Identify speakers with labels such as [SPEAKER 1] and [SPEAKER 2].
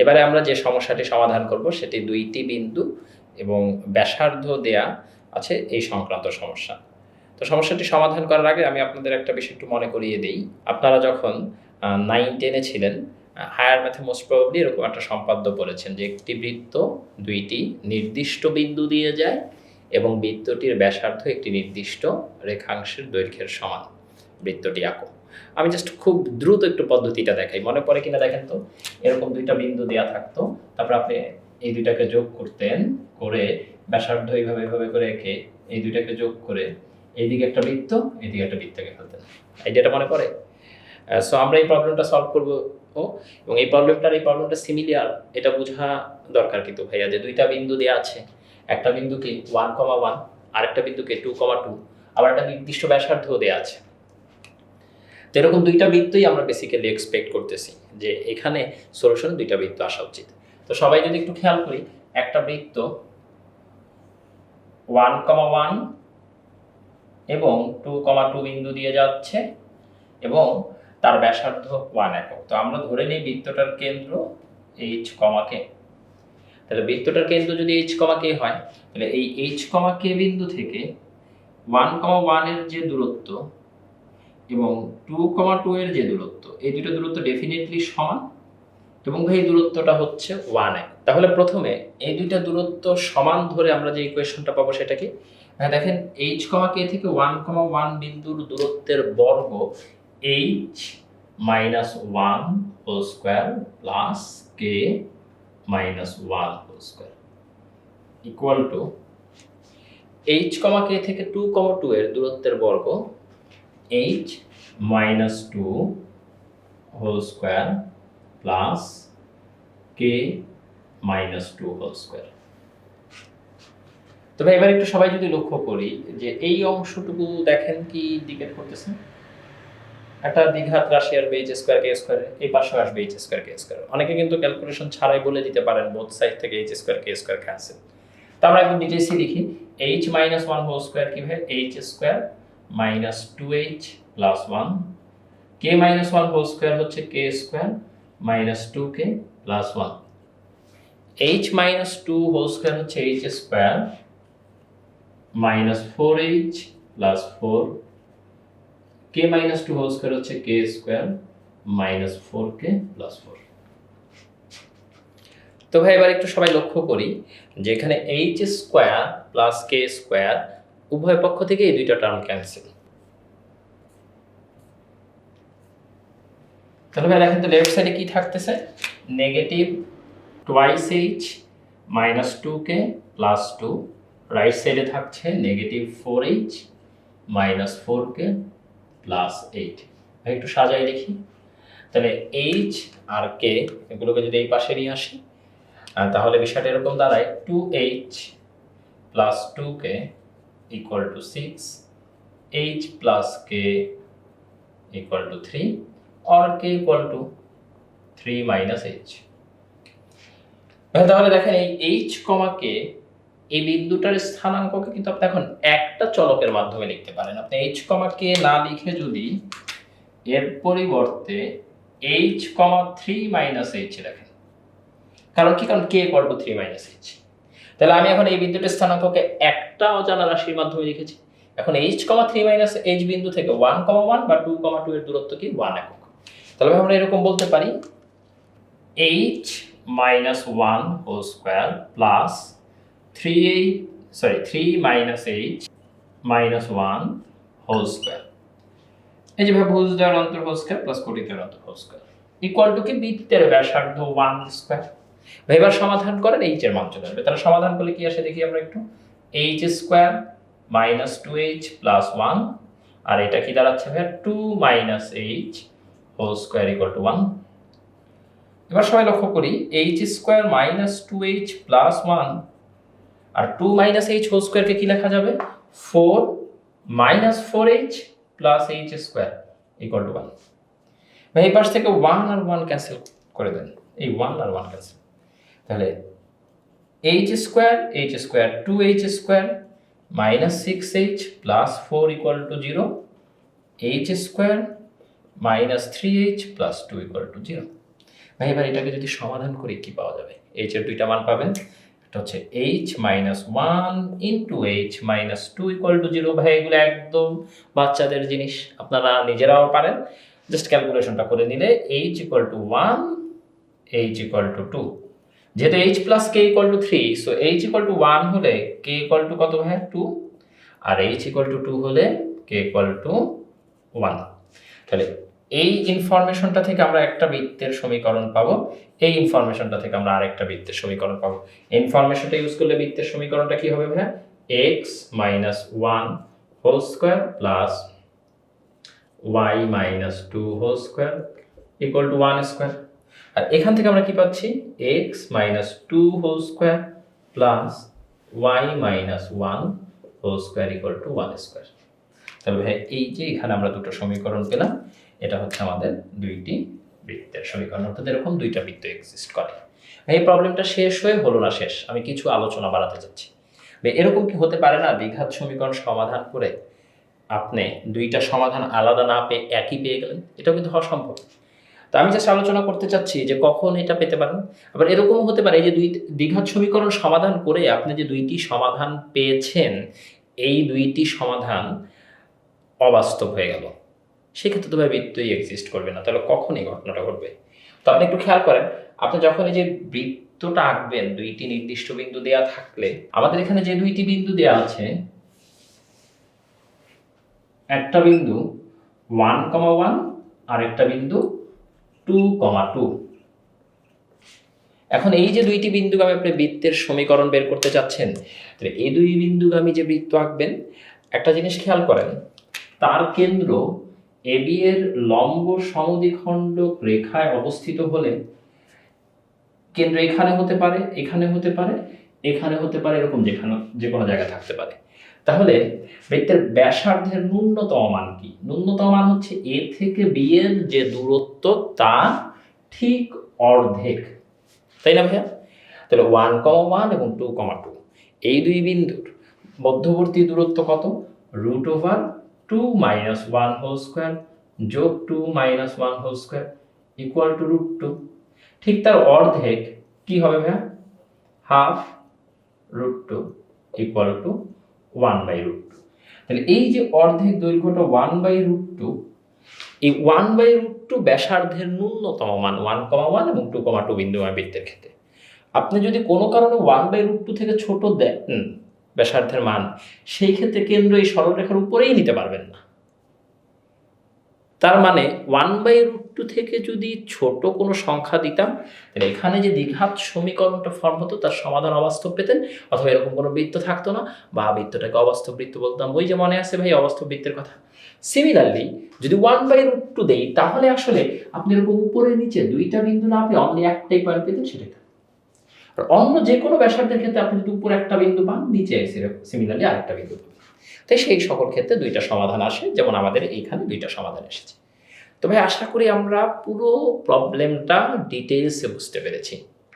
[SPEAKER 1] এবারে আমরা যে সমস্যাটি সমাধান করব সেটি দুইটি বিন্দু এবং ব্যাসার্ধ দেয়া আছে এই সংক্রান্ত সমস্যা। তো সমস্যাটি সমাধান করার আগে আমি আপনাদের একটা বিষয় একটু মনে করিয়ে দেই। আপনারা যখন 9-10-এ ছিলেন, হায়ার ম্যাথে মোস্ট প্রবাবলি এরকম একটা সম্পাদ্য পড়েছেন যে একটি বৃত্ত দুইটি নির্দিষ্ট বিন্দু দিয়ে যায় এবং বৃত্তটির ব্যাসার্ধ একটি নির্দিষ্ট রেখাংশের দৈর্ঘ্যের সমান। বৃত্তটি আঁকো। আমি জাস্ট খুব দ্রুত একটু পদ্ধতিটা দেখাই, মনে পড়ে কিনা দেখেন তো। এরকম দুইটা বিন্দু দেয়া থাকতো, তারপর আপনি এই দুইটাকে যোগ করতেন, করে ব্যাসার্ধ এইভাবে এইভাবে করে এঁকে এই দুইটাকে যোগ করে এইদিকে একটা বৃত্ত এইদিকে একটা বৃত্তকে ফেলতেন। আইডিয়াটা মনে পড়ে? সো আমরা এই প্রবলেমটা সলভ করব এবং এই প্রবলেমটা সিমিলার, এটা বোঝা দরকার কিন্তু ভাইয়া, যে দুইটা বিন্দু দেওয়া আছে, একটা বিন্দুকে 1,1 আরেকটা বিন্দুকে 2,2, আবার একটা নির্দিষ্ট ব্যাসার্ধ দেওয়া আছে। তো এরকম দুইটা বৃত্তই আমরা বেসিক্যালি এক্সপেক্ট করতেছি যে এখানে সলিউশনে দুইটা বৃত্ত আসা উচিত। তো সবাই যদি একটু খেয়াল করি, একটা বৃত্ত 1,1 এবং 2,2 বিন্দু দিয়ে যাচ্ছে এবং তার ব্যাসার্ধ 1 একক। তো আমরা ধরে নিই বৃত্তটার কেন্দ্র h, কে। তাহলে বৃত্তটার কেন্দ্র যদি h, কে হয়, তাহলে এই h, কে বিন্দু থেকে 1,1 এর যে দূরত্ব এবং 2,2 এর যে দূরত্ব, এই দুটো দূরত্ব ডেফিনেটলি সমান এবং এই দূরত্বটা হচ্ছে 1 একক। তাহলে প্রথমে এই দুইটা দূরত্ব সমান ধরে আমরা যে ইকুয়েশনটা পাবো সেটা কি? দেখেন h, k থেকে 1,1 বিন্দুর দূরত্বের বর্গ h minus 1 whole square plus k minus 1 whole square equal to h, k থেকে 2,2 এর দূরত্বের বর্গ h minus 2 whole square plus k minus 2 whole square। তবে এবার একটু সবাই যদি লক্ষ্য করি যে এই অংশটুকু দেখেন কি ইন্ডিকেট করতেছে? একটা দ্বিঘাত রাশি আসবে h স্কয়ার k স্কয়ার, এই পাশে আসবে h স্কয়ার k স্কয়ার। অনেকে কিন্তু ক্যালকুলেশন ছাড়াই বলে দিতে পারেন বোথ সাইড থেকে h square k square cancel. তো আমরা একদম ডিটেইলসে লিখি, h minus 1 whole square কি হয়? h square minus 2h plus 1, k minus 1 whole square হচ্ছে k square minus 2k plus 1, h minus 2 whole square হচ্ছে h square minus 4h plus 4, k minus 2 whole square হচ্ছে k square minus 4k plus 4। তো ভাই এবার একটু সবাই লক্ষ্য করি যে এখানে h square plus k square উভয় পক্ষ থেকে এই দুইটা টার্ম ক্যান্সেল। তাহলে ভাই দেখেন তো লেফট সাইডে কি থাকতেছে? Negative twice h minus 2k plus 2, right সাইডে থাকছে negative 4h minus 4k plus 8। ভাই একটু সাজাই দেখি, তাহলে h আর k এগুলোকে যদি এই পাশে নিয়ে আসি তাহলে বিষয়টা এরকম দাঁড়ায় 2h plus 2k equal to 6, h plus k equal to 3 or k equal to 3 minus h। তাহলে দেখেন এই h, k এই বিন্দুটার স্থানাঙ্ককে কিন্তু আপনি এখন একটা চলকের মাধ্যমে লিখতে পারেন। আপনি h, k না লিখে যদি এর পরিবর্তে h, 3 minus h রাখেন, কারণ কি? কারণ k equal to 3 minus h। তাহলে আমি এখন এই বিন্দুটার স্থানাঙ্ককে একটা অজানা রাশির মাধ্যমে লিখেছি। এখন h, 3 minus h বিন্দু থেকে 1,1 বা 2,2 এর দূরত্ব কি? 1 একক। তাহলে আমরা এরকম বলতে পারি h minus 1 whole square plus 3 minus h minus 1 whole square, এই যে ভুজ দেওয়ার অন্তর হোল স্কয়ার প্লাস কোটি দেওয়ার অন্তর হোল স্কয়ার ইকুয়াল টু কি? বৃত্তের ব্যাসার্ধ 1 স্কয়ার। এবার সমাধান করেন, h এর মান চলে আসবে। তাহলে সমাধান করলে কি আসে দেখি আমরা একটু, h square minus 2h plus 1 আর এটা কি দাঁড়াচ্ছে ভাই? 2 minus h whole square equal to 1। এবার সবাই লক্ষ্য করি h square minus 2h plus 1 আর 2 minus h whole square কে কি লেখা যাবে? 4 minus 4h plus h square equal to 1। ভাই এই পাশ থেকে 1 আর 1 ক্যান্সেল করে দেন, এই 1 আর 1 ক্যান্সেল। তাহলে h square 2h square minus 6h plus 4 equal to 0, h square minus 3h plus 2 equal to 0। ভাই এবার এটাকে যদি সমাধান করি কি পাওয়া যাবে? এইচ এর দুইটা মান পাবেন, এটা হচ্ছে H minus one into H minus two equal to zero. ভাই এগুলো একদম বাচ্চাদের জিনিস, আপনারা নিজেরাও পারেন, জাস্ট ক্যালকুলেশনটা করে নিলে H equal to one, H equal to two, যেহেতু H plus K equal to three, so H equal to one হলে কে ইকুয়াল টু কত ভাই? টু, আর এইচ ইকুয়াল টু টু হলে কে ইকুয়াল টু ওয়ান। তাহলে এই ইনফরমেশনটা থেকে আমরা একটা বৃত্তের সমীকরণ পাবো, এই ইনফরমেশনটা থেকে আমরা আরেকটা বৃত্তের সমীকরণ পাবো। ইনফরমেশনটা ইউজ করলে বৃত্তের সমীকরণটা কি হবে ভাইয়া? X minus one whole square plus Y minus two whole square equal to one square. আর এখান থেকে আমরা কি পাচ্ছি? X minus two whole square plus Y minus one whole square equal to one square. তাহলে ভাই এই যে এখানে আমরা দুটো সমীকরণ পেলাম, এটা হচ্ছে আমাদের দুইটি বৃত্তের সমীকরণ, অর্থাৎ এরকম দুইটা বৃত্ত এক্সিস্ট করে। এই প্রবলেমটা শেষ হয়ে হলো না শেষ, আমি কিছু আলোচনা বাড়াতে চাচ্ছি। এরকম কি হতে পারে না দ্বিঘাত সমীকরণ সমাধান করে আপনি দুইটা সমাধান আলাদা না পেয়ে একই পেয়ে গেলেন? এটাও কিন্তু হওয়া সম্ভব। তো আমি জাস্ট আলোচনা করতে চাচ্ছি যে কখন এটা পেতে পারেন। আবার এরকমও হতে পারে যে দ্বিঘাত সমীকরণ সমাধান করে আপনি যে দুইটি সমাধান পেয়েছেন, এই দুইটি সমাধান অবাস্তব হয়ে গেল, সেক্ষেত্রে তো ভাই বৃত্তই এক্সিস্ট করবে না। তাহলে কখন এই ঘটনাটা ঘটবে? তো আপনি একটু খেয়াল করেন, আপনি যখন এই যে বৃত্তটা আঁকবেন, দুইটি নির্দিষ্ট বিন্দু দেয়া থাকলে, আমাদের এখানে যে দুইটি বিন্দু দেয়া আছে, একটা বিন্দু 1,1 আর একটা বিন্দু 2,2। এখন এই যে দুইটি বিন্দুগামী আপনি বৃত্তের সমীকরণ বের করতে চাচ্ছেন, তাহলে এই দুই বিন্দুগামী যে বৃত্ত আঁকবেন, একটা জিনিস খেয়াল করেন, তার কেন্দ্র এবি এর লম্ব সমদ্বিখণ্ডক রেখায় অবস্থিত হলে কেন্দ্র এখানে হতে পারে, এখানে হতে পারে, এখানে হতে পারে, এরকম যে কোনো জায়গায় থাকতে পারে। তাহলে বৃত্তের ব্যাসার্ধের ন্যূনতম মান কি? ন্যূনতম মান হচ্ছে এ থেকে বি এর যে দূরত্ব তা ঠিক অর্ধেক, তাই না ভাইয়া? তাহলে 1,1 এবং 2,2 এই দুই বিন্দুর মধ্যবর্তী দূরত্ব কত? √2 মাইনাস 1 হোল স্কোয়ার যোগ 2 minus 1 whole square equal to √2। ঠিক তার অর্ধেক কি হবে ভাইয়া? Half √2 equal to 1/√2। তাহলে এই যে অর্ধেক দৈর্ঘ্যটা 1/√2, এই 1/√2 ব্যাসার্ধের ন্যূনতম মান 1,1 এবং 2,2 বিন্দুগামী বৃত্তের ক্ষেত্রে। আপনি যদি কোনো কারণে 1/√2 থেকে ছোট দেন ব্যাসার্ধের মান, সেই ক্ষেত্রে কেন্দ্র এই সরলরেখার উপরেই নিতে পারবেন না। তার মানে 1/√2 থেকে যদি ছোট কোনো সংখ্যা দিতাম, তাহলে এখানে যে দ্বিঘাত সমীকরণটা ফর্ম হতো তার সমাধান অবাস্তব পেতেন, অথবা এরকম কোনো বৃত্ত থাকতো না, বা বৃত্তটাকে অবাস্তব বৃত্ত বলতাম। ওই যে মনে আছে ভাই অবাস্তব বৃত্তের কথা। সিমিলারলি যদি 1/√2 দেই, তাহলে আসলে আপনি এরকম উপরে নিচে দুইটা বিন্দু না পেয়ে অনলি একটাই পয়েন্ট পেতেন, সেটা। আর অন্য যে কোনো ব্যাসার্ধের ক্ষেত্রে আপনি যদি উপরে একটা বিন্দু পান, নিচে সিমিলারলি আরেকটা বিন্দু পান। তাই সেই সকল ক্ষেত্রে দুইটা সমাধান আসে, যেমন আমাদের এইখানে দুইটা সমাধান এসেছে। তো ভাই আশা করি আমরা পুরো প্রবলেমটা ডিটেইলসে বুঝতে পেরেছি।